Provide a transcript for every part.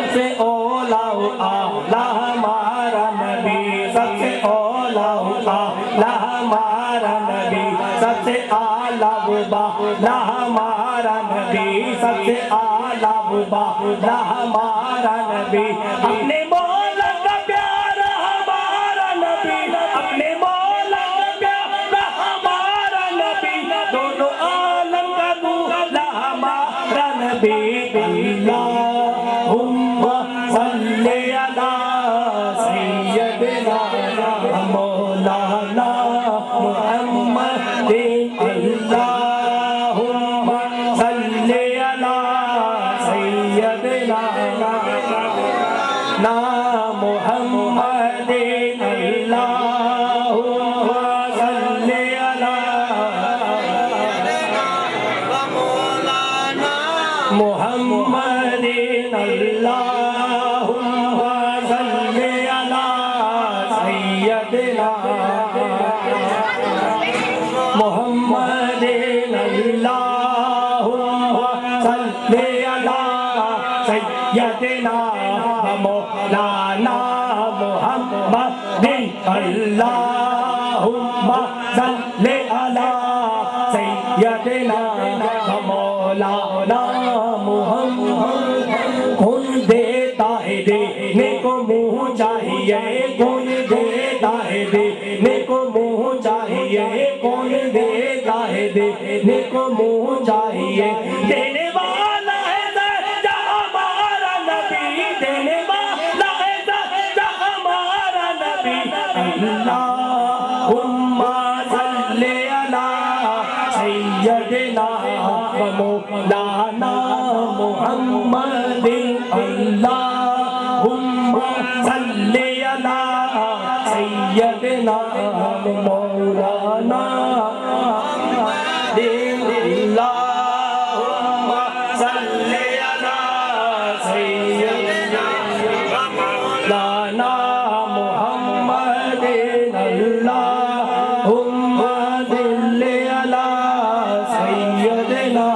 सबसे औला आला हमारा नबी, सबसे औला आला हमारा नबी, सबसे आला वो बाला हमारा नबी, सबसे आला वो बाला हमारा नबी। अपने मौला का प्यारा हमारा नबी, अपने मौला का प्यारा हमारा नबी, दोनों आलम का दूल्हा हमारा नबी। अल्लाहुम्मा सल्ली अला सय्यदिना मौलाना मुहम्मदिन, अल्लाहुम्मा सल्ली अला सय्यदिना ना मुहम्मदिन, अल्लाहुम्मा सल्ली अला मौलाना मुहम्मदिन, अल्लाहुम्मा सल्ली अला सय्यदिना मुहम्मदिन, अल्लाहुम्मा सल्ली अला सय्यदिना मौलाना मुहम्मदिन, अल्लाहुम्मा सल्ली अला सय्यदिना मौलाना मुहम्मद। कौन देता है देने को मुँह चाहिए, कौन देता है देने को मुँह चाहिए, कौन देता है देने को मुँह चाहिए। देने वाला है सच्चा हमारा नबी, देने वाला है सच्चा हमारा नबी। अल्लाहुम्मा सल्ली अला सय्यदिना मौलाना मुहम्मदिन, अल्लाहुम्मा सल्ली अला सय्यदिना मौलाना अल्लाहुम्मा सल्ली अला सय्यदिना मौलाना मुहम्मदिन, अल्लाहुम्मा सल्ली अला सय्यदिना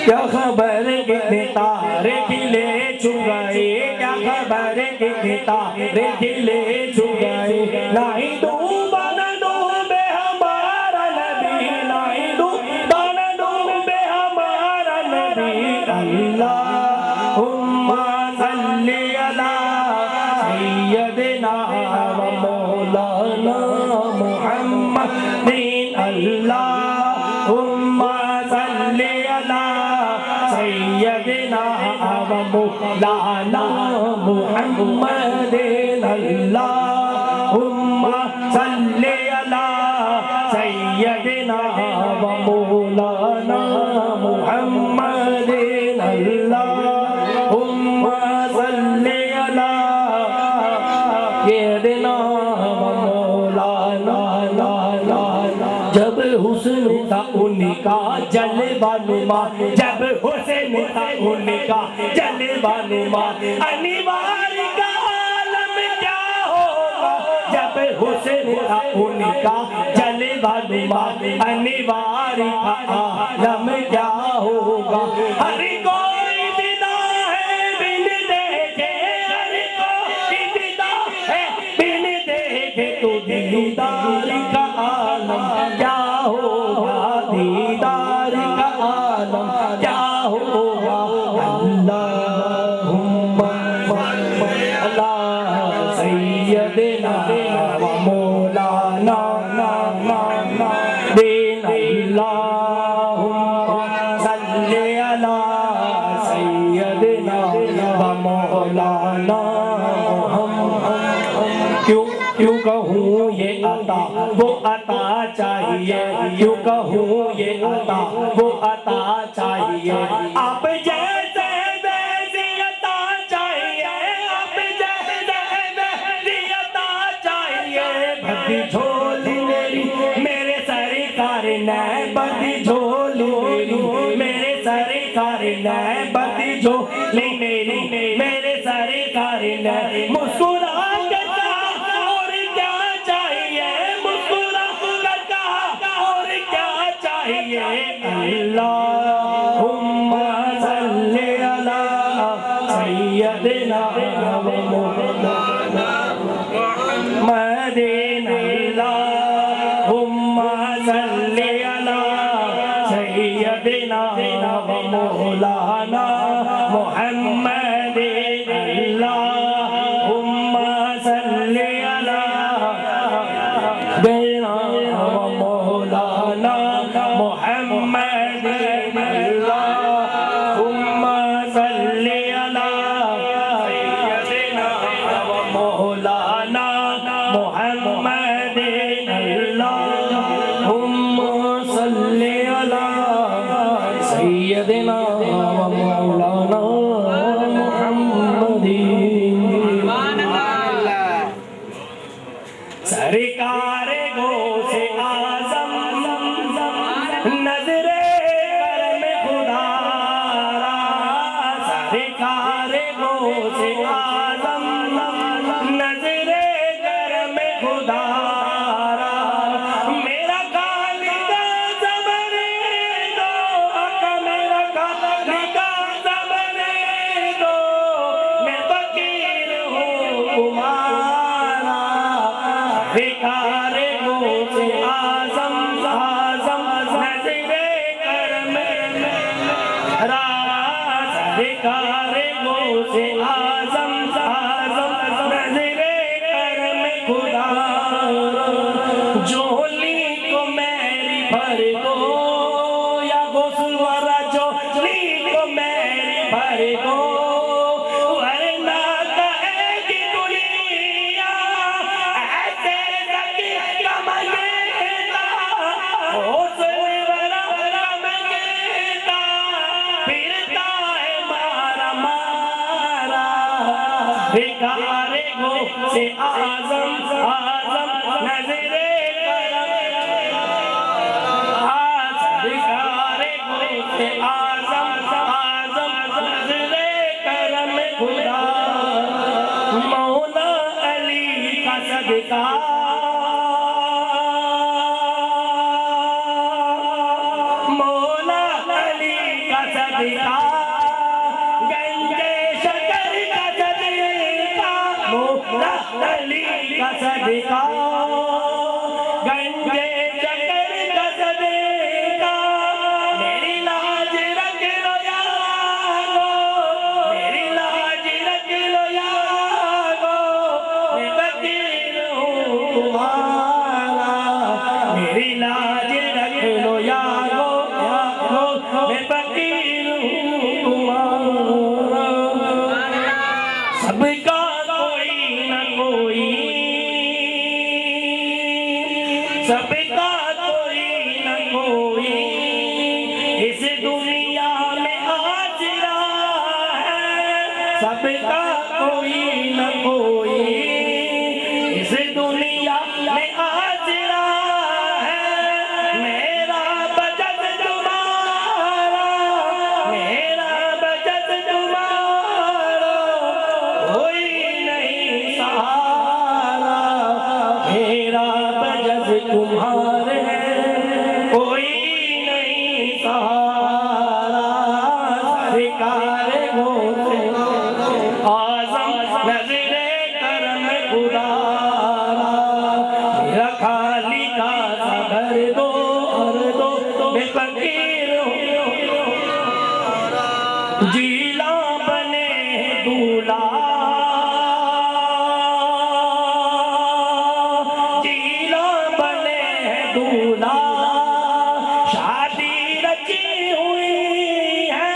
क्या खबर कितने तारे खिले चुराए, क्या खबर कितने तारे खिले चुराए। नहीं डूबा न डूबे हमारा नबी, नहीं डूबा न डूबे हमारा नबी। अल्लाहुम्मा सल्ली अला सय्यदिना मौलाना मुहम्मदिन, अल्लाहुम्मा सल्ली अला सय्यदिना मौलाना मुहम्मदिन, अल्लाहुम्मा सल्ली अला सय्यदिना मौलाना मुहम्मदिन, अल्लाहुम्मा सल्ली अला सय्यदिना मौलाना। जब हुस्न था उनका जलवा नुमा, जब हुस्न था उनका जलवा नुमा, अनिवार्य का आलम क्या होगा। जब हुस्न था उनका जलवा नुमा, अनिवार्य का आलम क्या होगा। हर कोई विदा है बिन देखे, हर कोई विदा है बिन देखे, तो दीदार का आलम क्या होगा, दीदार का आलम क्या होगा। अल्लाहुम्मा अला सय्यदिना मौलाना दिन, अल्लाहुम्मा सल्ली अला सय्यदिना मौलाना। क्यों कहूँ ये अता वो अता चाहिए, क्यों कहूँ ये अता वो अता चाहिए। आप जैसे वैसी अता चाहिए, आप जैसे वैसी अता चाहिए। बदी झोली मेरी मेरे सरकार ने, बदी झोली मेरी मेरे सरकार ने, बदी झोली मेरी मेरे सरकार ने। मुस्कुरा अल्लाहुम्मा सैयदना व मौलाना मुहम्मद अल्लाहुम्मा सल्ली अला सैयदना व मौलाना मुहम्मद अल्लाहुम्मा सल्ली अला सैयदना व मौलाना मुहम्मद अल्लाहुम्मा सल्ली अला सैयदना व मौलाना मुहम्मद। सरकार गौसे आजम नजरे करम खुदारा, सरकार गौसे आजम नजरे करम खुदारा, मेरा खालिदा ज़बरे दो, मेरा खालिदा ज़बरे दो, मैं फकीर हूँ तुम्हारा। सरकार गौसे आजम आजम नजरे करम खुदारा, सरकार गौसे आजम आजम नजरे करम खुदारा, जोली को मेरी भर दो या गौसुल वाला जोली को मेरी भर दो, वरना कहेगी दुनिया ऐसे सकी का मंगेता, गौसुल वाला मंगेता, फिरता है मारा मारा। सरकार गौसे आजम आजम नजरे करम, सरकार गौसे आजम आजम नजरे करम खुदा, मौला अली का सदका, मौला अली का सदका, गंजे शकर का सदका, मौला अली का सदका, गंजे शकर का सदका, मेरी लाज रख लो यारो, मेरी लाज रख लो यारो, मैं फकीर हूँ तुम्हारा, मेरी लाज रख लो यारो, मैं फकीर हूँ तुम्हारा। सबका कोई न कोई, सबका कोई न कोई इस दुनिया में आसरा है, सबका कोई न कोई इस दुनिया में आसरा है, मेरा बजट तुम्हारा, मेरा बजट तुम्हारा, कोई नहीं सहारा, मेरा बजट तुम्हारे कोई नहीं सहारा। सरकार गौसे आजम नजरे करम खुदारा, मेरा खाली का भर दो मैं फकीर हूँ, जीला बने दूल्हा, जीला बने दूल्हा, शादी रची हुई है,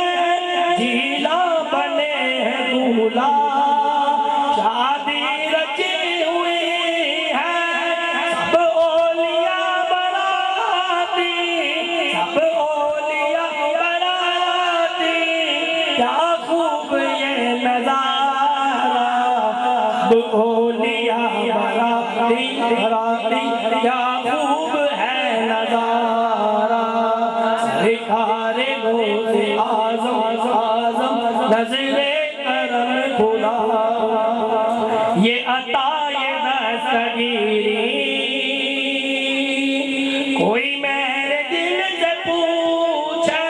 जीला बने दूल्हा, शादी रची हुई है, सब ओलिया बराती, सब ओलिया बराती, क्या खूब ये नजारा, सब ओलिया बराती बराती, क्या खूब है नजारा। सरकार गौसे आजम आजम नजरे करम खुदा, ये अता ये दस्तगीरी कोई मेरे दिल से पूछे,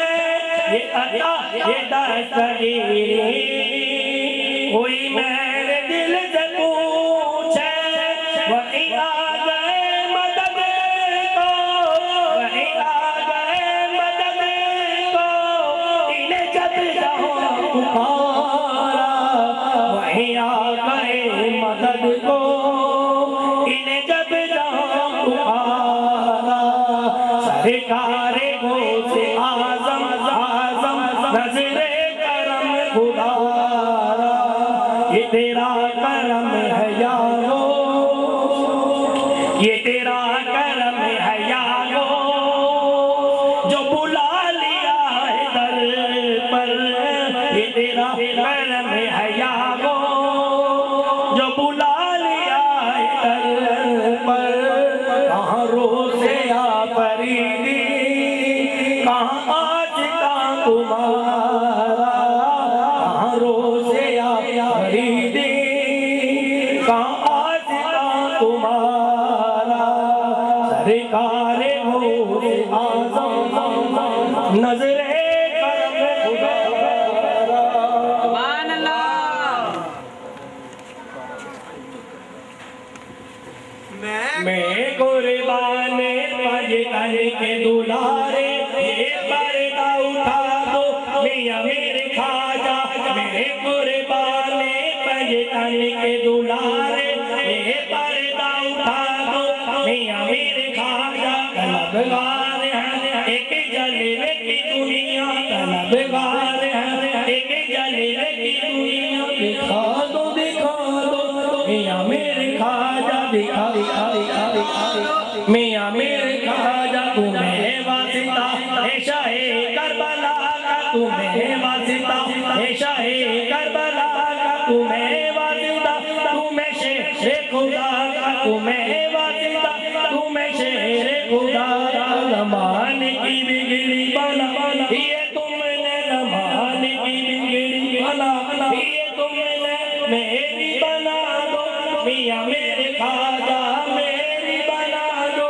ये अता ये दस्तगीरी कोई मेरे दिल से पूछे, वही आ गए मदद को, वही आ गए मदद पुकारा, वहीं आ गए मदद को इन्हें जब जहाँ पुकारा। सरकार गौसे आज़म आज़म नज़रे करम खुदारा, ये तेरा करम है यारो, ये तेरा करम है यारो, जो बुला लिया है दर पर। ये तेरा करम है यारो, जो बुला लिया है दर पर। कहाँ रोज़े आ फरीदी, कहाँ आज का तुम्हारा, कहाँ रोज़े आ फरीदी, कहाँ आज का तुम्हारा। सरकार गौसे आज़म नज़रे करम खुदारा। सुभान अल्लाह। मैं कुर्बान पजतन के दुलारे, ये पर्दा उठा दो मियां मेरे ख्वाजा। मैं कुर्बान पजतन के दुलारे, ये पर्दा उठा दो मियां मेरे ख्वाजा। तलबगार हैं एक जलवे की दुनिया, तलबगार हैं एक जलवे की दुनिया। दिखा दो मियां मेरे ख्वाजा, दिखा दिखा दिखा दिखा मियां मेरे ख्वाजा। तुम्हें वास्ता है शाहे करबला का, तुम्हें वास्ता है शाहे करबला का, तुम्हें वास्ता तुम्हें शेर खुदा का, तुम्हें वास्ता तुम्हें शेर खुदा का। ज़माने की बिगड़ी बना, ये तुमने ज़माने की बिगड़ी बना, ये तुमने मेरी बना दो मियां मेरे ख्वाजा, मेरी बना दो।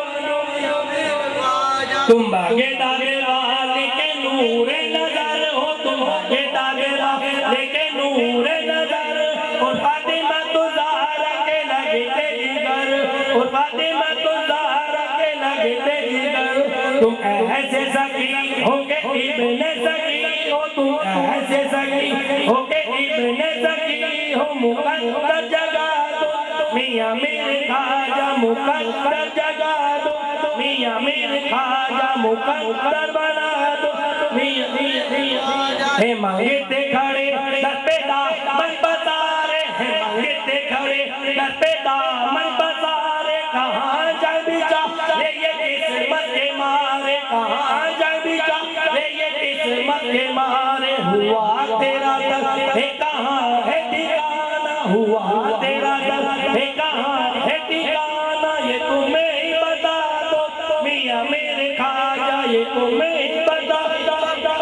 तुम भागे दागे वाले के नूर नजर हो, तुम भागे दागे वाले के नूर नजर। और फातिमा तो ज़हरा के लगते जिगर, और फातिमा तो ज़हरा के लगते जिगर। तुम ऐसे सकी हो के इब्ने सकी हो, तुम ऐसे सकी हो के इब्ने सकी हो। मुकद्दर जगा दो मियां मेरे ख्वाजा, मुकद्दर जगा दो मियां मेरे ख्वाजा, मुकद्दर बना दो मियां मियां। हे मांगते खड़े दर पे दामन पसारे, हे मांगते खड़े दर पे दामन पसारे। कहाँ जाए बिचा ले ये किस्मत के मारे, कहाँ जाए बिचा ले ये किस्मत के मारे। हुआ तेरा दर है कहाँ है ठिकाना, हुआ तेरा दर है कहाँ है ठिकाना। ये तुम्हें ही बता दो मियां मेरे ख्वाजा, ये तुम्हें ही बता दो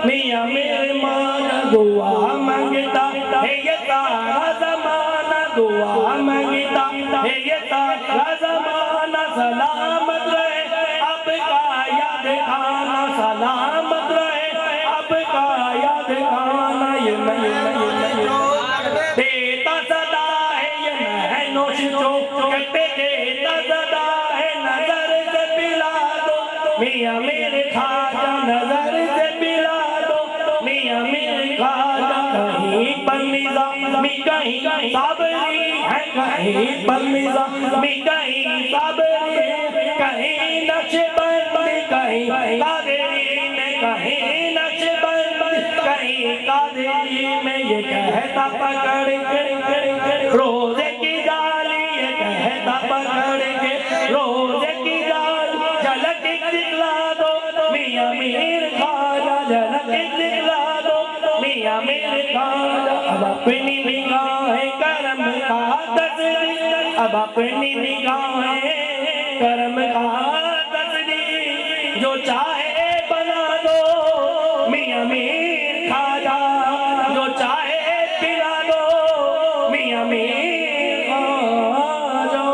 मियां मेरे माना। दुआ मांगता है ये सारा ज़माना, दुआ मांगता है ये सारा ज़माना। सलामत रहे आपका याद खाना, सलामत रहे आपका याद खाना। ये देता सदा है ये नैनोश जो कहते देता सदा है। नजर से पिला दो मियां मेरे ख्वाजा, नजर से पिला दो मियां मेरे ख्वाजा। कहीं पर निज़ामी कहीं साबरी है, कहीं पर निज़ामी कहीं साबरी, कहीं नक्शबंदी कहीं कादरी में, कहीं नक्शबंदी कहीं कादरी में। ये कहता पकड़ के रोज़े की जाली, ये कहता पकड़ के रोज़े की जाली। झलक दिखला दो मियां मेरे ख्वाजा, झलक दिखला दो मियां मेरे ख्वाजा। अब अपनी निगाहें करम का तस्वीर, अब अपनी निगाहें करम का तस्वीर। जो चाहे बना दो मियां मेरे ख्वाजा, जो चाहे पिला दो मियां मेरे ख्वाजा।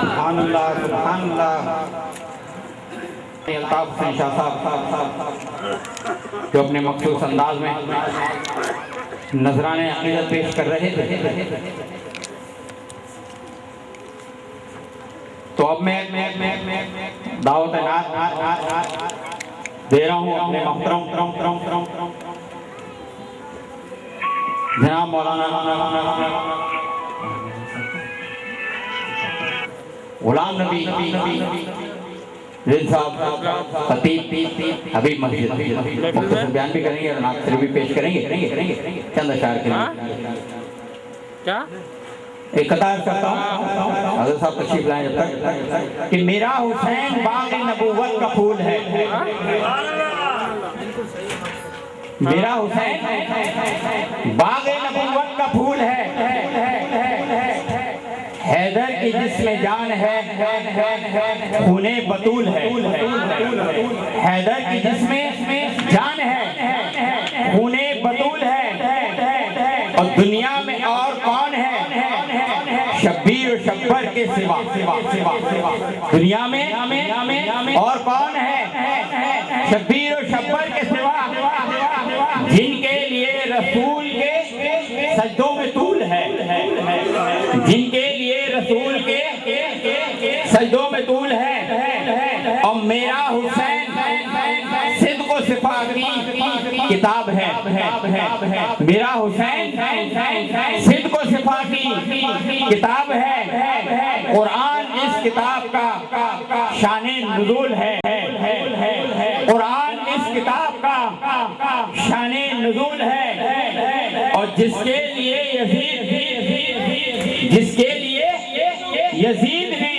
सुभान अल्लाह, सुभान अल्लाह। अल्ताफ हुसैन शाह साहब जो अपने मखसूस अंदाज में नजराने अकीदत पेश कर रहे थे, तो अब मैं दावत नात दे रहा हूँ अपने मोहतरम जनाब मौलाना गुलाम नबी रिज साहब खतीब हबीब मस्जिद मुख्तसर बयान भी करेंगे और नात शरीफ भी पेश करेंगे चंद अशार के लिए क्या एक कतार करता हूँ हज़रत साहब तशरीफ लाएं जब तक कि मेरा हुसैन बाग नबूवत का फूल है। मेरा हुसैन बाग नबूवत का फूल है। हैदर की जिसमें जान है खूने बतूल है। हैदर की जिसमें जान है खूने बतूल है। और दुनिया में और कौन है शब्बीर शब्बर के सिवा। दुनिया में और कौन है शब्बीर और शब्बर के सिवा जिनके लिए रसूल के सजदों में तूल है। जिनके लिए रसूल के सजदों में तूल है। और मेरा हुसैन सिद्क़ व सिफ़ा की किताब है। मेरा हुसैन सिद्क़ व सिफ़ा की किताब है। कुरान इस किताब का शाने नुज़ूल है। कुरान इस किताब का शाने नुज़ूल है। और जिसके लिए यजीद ने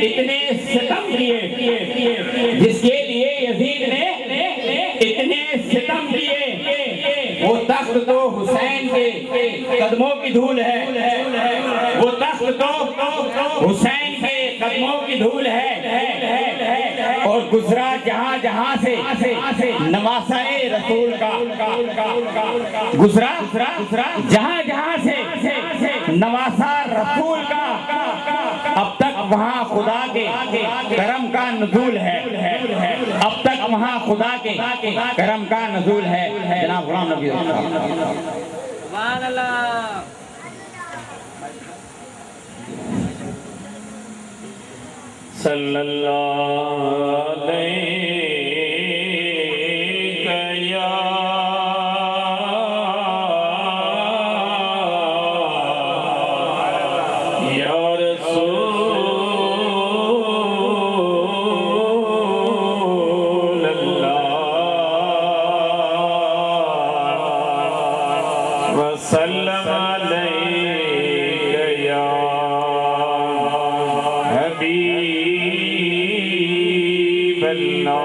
इतने सितम किए जिसके लिए यजीद ने इतने सितम किए वो तख्त तो हुसैन के कदमों की धूल है। वो तख्त तो हुसैन के कदमों की धूल है। और गुजरा जहां जहां से नवासाए रसूल का गुजरा जहां जहां से नवासा रसूल का अब तक वहां खुदा के करम का नुज़ूल है। अब तक वहां खुदा के करम का नुज़ूल है। जनाब गुलाम नबी सुभान अल्लाह सल्लल्लाहु अलैहि वसल्लम अलैका या हबीबल्लाह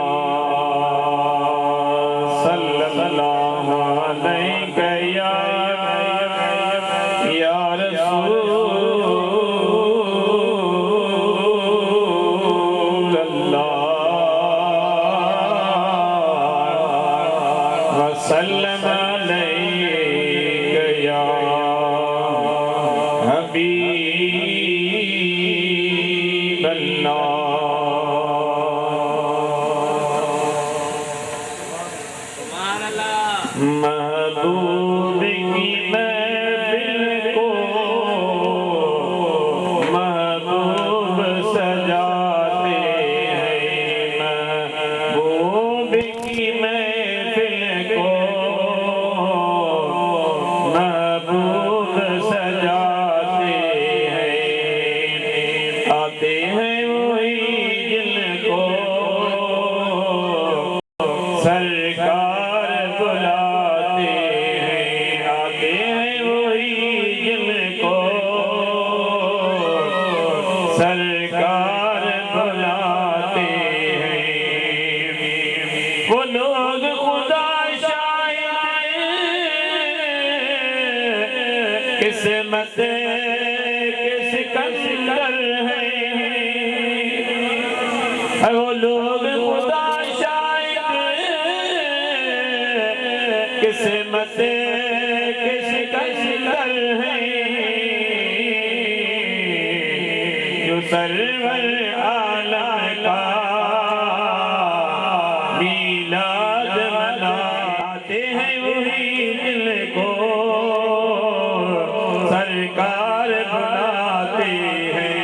सल्लल्लाहु अलैका या रसूलल्लाह वसल्लम महबूब की महफिल को महबूब सजाते हैं। महबूब की महफिल को महबूब सजाते हैं। आते हैं वही जिनको सरकार बुलाते हैं। आते हैं वही जिनको सरकार बुलाते हैं। वो लोग खुदा शायद किस्मत किस कंकर है। वो लोग खुदा किस्मत किस कंकर है। जो सरवर आला का मीलाद मनाते हैं वही जिनको सरकार बनाते हैं।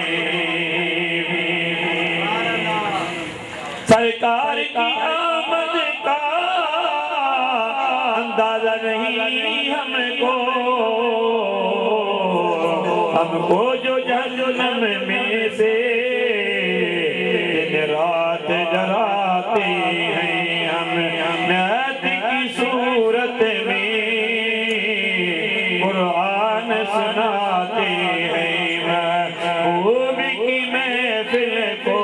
सरकार की आमद का अंदाजा नहीं हमको, हमको जो जहन्नम में से दिन रात डराते हैं हम, नत की सूरत में कुरान सुनाते हैं, महबूब की महफिल को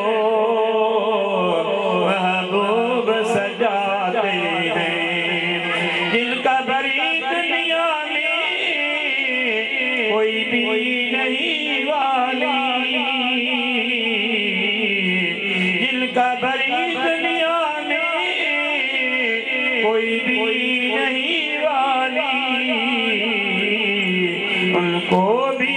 महबूब सजाते हैं। जिनका बरी दुनिया में कोई भी नहीं वाली, जिनका बरी दुनिया में कोई भी नहीं वाली, उनको भी